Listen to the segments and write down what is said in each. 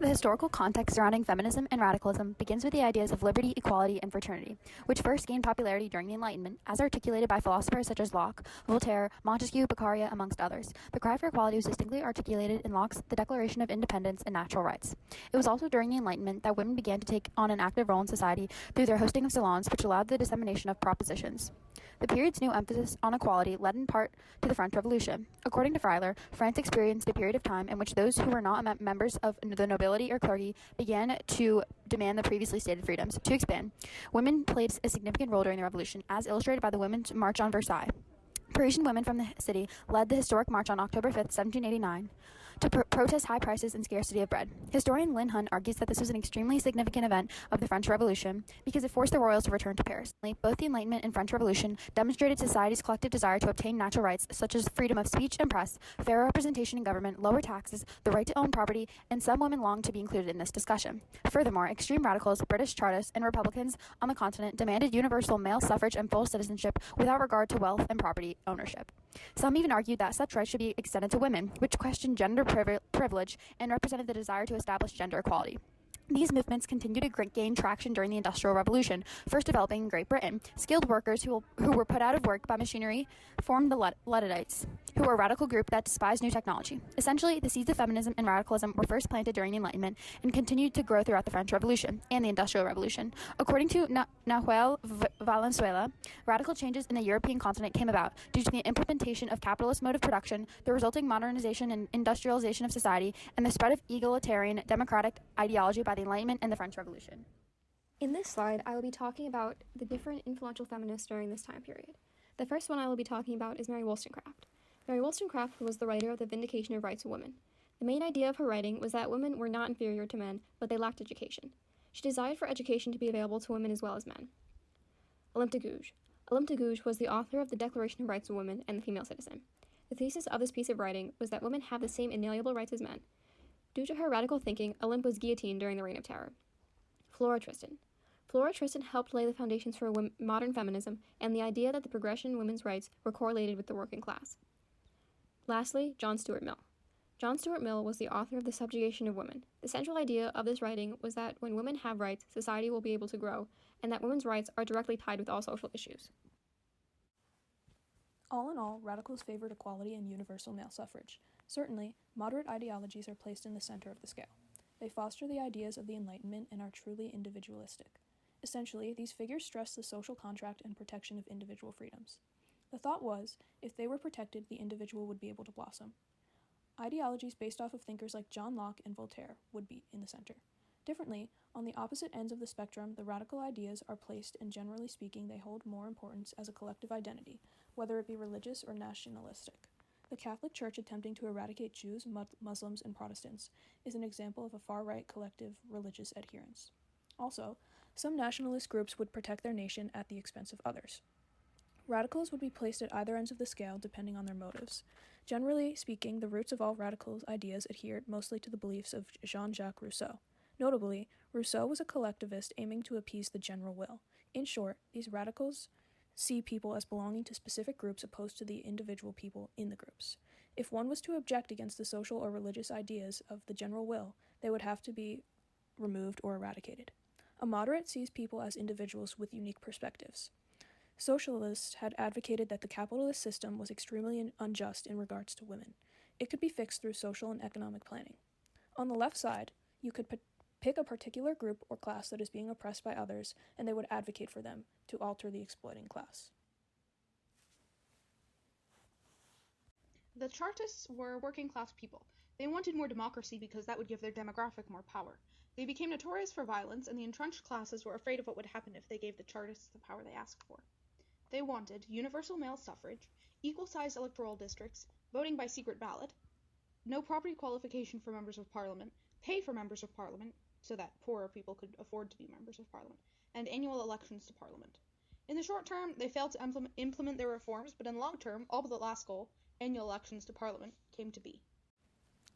The historical context surrounding feminism and radicalism begins with the ideas of liberty, equality, and fraternity, which first gained popularity during the Enlightenment, as articulated by philosophers such as Locke, Voltaire, Montesquieu, Beccaria, amongst others. The cry for equality was distinctly articulated in Locke's The Declaration of Independence and Natural Rights. It was also during the Enlightenment that women began to take on an active role in society through their hosting of salons, which allowed the dissemination of propositions. The period's new emphasis on equality led in part to the French Revolution. According to Freiler, France experienced a period of time in which those who were not members of the nobility or clergy began to demand the previously stated freedoms. To expand, women played a significant role during the Revolution, as illustrated by the Women's March on Versailles. Parisian women from the city led the historic march on October 5, 1789, to protest high prices and scarcity of bread. Historian Lynn Hunt argues that this was an extremely significant event of the French Revolution because it forced the royals to return to Paris. Both the Enlightenment and French Revolution demonstrated society's collective desire to obtain natural rights such as freedom of speech and press, fair representation in government, lower taxes, the right to own property, and some women longed to be included in this discussion. Furthermore, extreme radicals, British Chartists, and Republicans on the continent demanded universal male suffrage and full citizenship without regard to wealth and property ownership. Some even argued that such rights should be extended to women, which questioned gender privilege and represented the desire to establish gender equality. These movements continued to gain traction during the Industrial Revolution, first developing in Great Britain. Skilled workers who were put out of work by machinery formed the Luddites, who were a radical group that despised new technology. Essentially, the seeds of feminism and radicalism were first planted during the Enlightenment and continued to grow throughout the French Revolution and the Industrial Revolution. According to Nahuel Valenzuela, radical changes in the European continent came about due to the implementation of capitalist mode of production, the resulting modernization and industrialization of society, and the spread of egalitarian democratic ideology by the Enlightenment and the French Revolution. In this slide, I will be talking about the different influential feminists during this time period. The first one I will be talking about is Mary Wollstonecraft. Mary Wollstonecraft was the writer of the Vindication of Rights of Women. The main idea of her writing was that women were not inferior to men, but they lacked education. She desired for education to be available to women as well as men. Olympe de Gouges. Olympe de Gouges was the author of the Declaration of Rights of Women and the Female Citizen. The thesis of this piece of writing was that women have the same inalienable rights as men. Due to her radical thinking, Olympe was guillotined during the Reign of Terror. Flora Tristan. Flora Tristan helped lay the foundations for modern feminism and the idea that the progression in women's rights were correlated with the working class. Lastly, John Stuart Mill. John Stuart Mill was the author of The Subjugation of Women. The central idea of this writing was that when women have rights, society will be able to grow, and that women's rights are directly tied with all social issues. All in all, radicals favored equality and universal male suffrage. Certainly, moderate ideologies are placed in the center of the scale. They foster the ideas of the Enlightenment and are truly individualistic. Essentially, these figures stress the social contract and protection of individual freedoms. The thought was, if they were protected, the individual would be able to blossom. Ideologies based off of thinkers like John Locke and Voltaire would be in the center. Differently, on the opposite ends of the spectrum, the radical ideas are placed, and generally speaking, they hold more importance as a collective identity, whether it be religious or nationalistic. The Catholic Church attempting to eradicate Jews, Muslims, and Protestants is an example of a far-right collective religious adherence. Also, some nationalist groups would protect their nation at the expense of others. Radicals would be placed at either ends of the scale depending on their motives. Generally speaking, the roots of all radical ideas adhered mostly to the beliefs of Jean-Jacques Rousseau. Notably, Rousseau was a collectivist aiming to appease the general will. In short, these radicals see people as belonging to specific groups opposed to the individual people in the groups. If one was to object against the social or religious ideas of the general will, they would have to be removed or eradicated. A moderate sees people as individuals with unique perspectives. Socialists had advocated that the capitalist system was extremely unjust in regards to women. It could be fixed through social and economic planning. On the left side, you could pick a particular group or class that is being oppressed by others, and they would advocate for them to alter the exploiting class. The Chartists were working-class people. They wanted more democracy because that would give their demographic more power. They became notorious for violence, and the entrenched classes were afraid of what would happen if they gave the Chartists the power they asked for. They wanted universal male suffrage, equal-sized electoral districts, voting by secret ballot, no property qualification for members of parliament, pay for members of parliament, so that poorer people could afford to be members of parliament, and annual elections to parliament. In the short term, they failed to implement their reforms, but in the long term, all but the last goal, annual elections to parliament, came to be.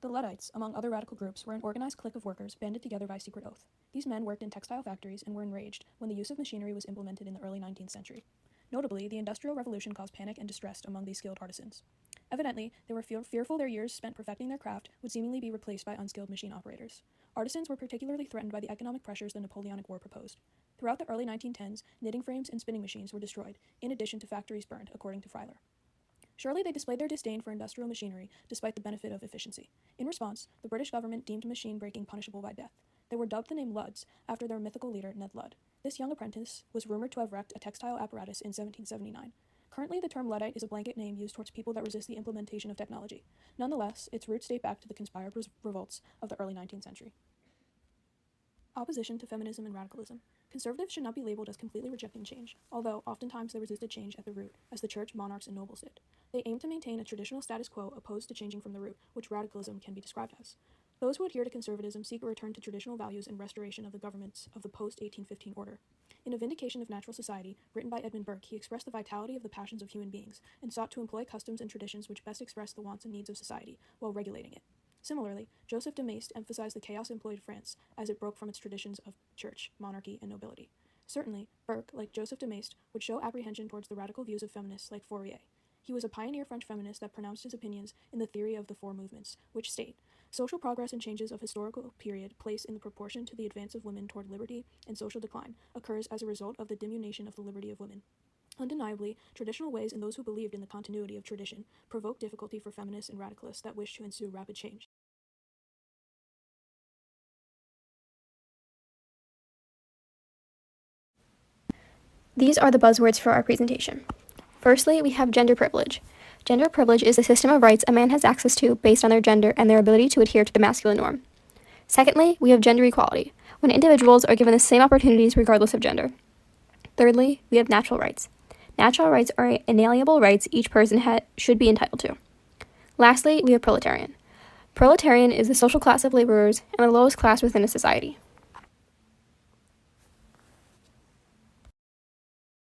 The Luddites, among other radical groups, were an organized clique of workers banded together by secret oath. These men worked in textile factories and were enraged when the use of machinery was implemented in the early 19th century. Notably, the Industrial Revolution caused panic and distress among these skilled artisans. Evidently, they were fearful their years spent perfecting their craft would seemingly be replaced by unskilled machine operators. Artisans were particularly threatened by the economic pressures the Napoleonic War proposed. Throughout the early 1910s, knitting frames and spinning machines were destroyed, in addition to factories burned, according to Freiler. Surely they displayed their disdain for industrial machinery despite the benefit of efficiency. In response, the British government deemed machine breaking punishable by death. They were dubbed the name Ludds after their mythical leader Ned Ludd. This young apprentice was rumored to have wrecked a textile apparatus in 1779. Currently, the term Luddite is a blanket name used towards people that resist the implementation of technology. Nonetheless, its roots date back to the conspired revolts of the early 19th century. Opposition to feminism and radicalism. Conservatives should not be labeled as completely rejecting change, although oftentimes they resisted change at the root, as the church, monarchs, and nobles did. They aimed to maintain a traditional status quo opposed to changing from the root, which radicalism can be described as. Those who adhere to conservatism seek a return to traditional values and restoration of the governments of the post-1815 order. In A Vindication of Natural Society, written by Edmund Burke, he expressed the vitality of the passions of human beings, and sought to employ customs and traditions which best express the wants and needs of society, while regulating it. Similarly, Joseph de Maistre emphasized the chaos employed France as it broke from its traditions of church, monarchy, and nobility. Certainly, Burke, like Joseph de Maistre, would show apprehension towards the radical views of feminists like Fourier. He was a pioneer French feminist that pronounced his opinions in the theory of the four movements, which state, social progress and changes of historical period place in the proportion to the advance of women toward liberty and social decline occurs as a result of the diminution of the liberty of women. Undeniably, traditional ways and those who believed in the continuity of tradition provoke difficulty for feminists and radicalists that wish to ensue rapid change. These are the buzzwords for our presentation. Firstly, we have gender privilege. Gender privilege is a system of rights a man has access to based on their gender and their ability to adhere to the masculine norm. Secondly, we have gender equality, when individuals are given the same opportunities regardless of gender. Thirdly, we have natural rights. Natural rights are inalienable rights each person should be entitled to. Lastly, we have proletarian. Proletarian is the social class of laborers and the lowest class within a society.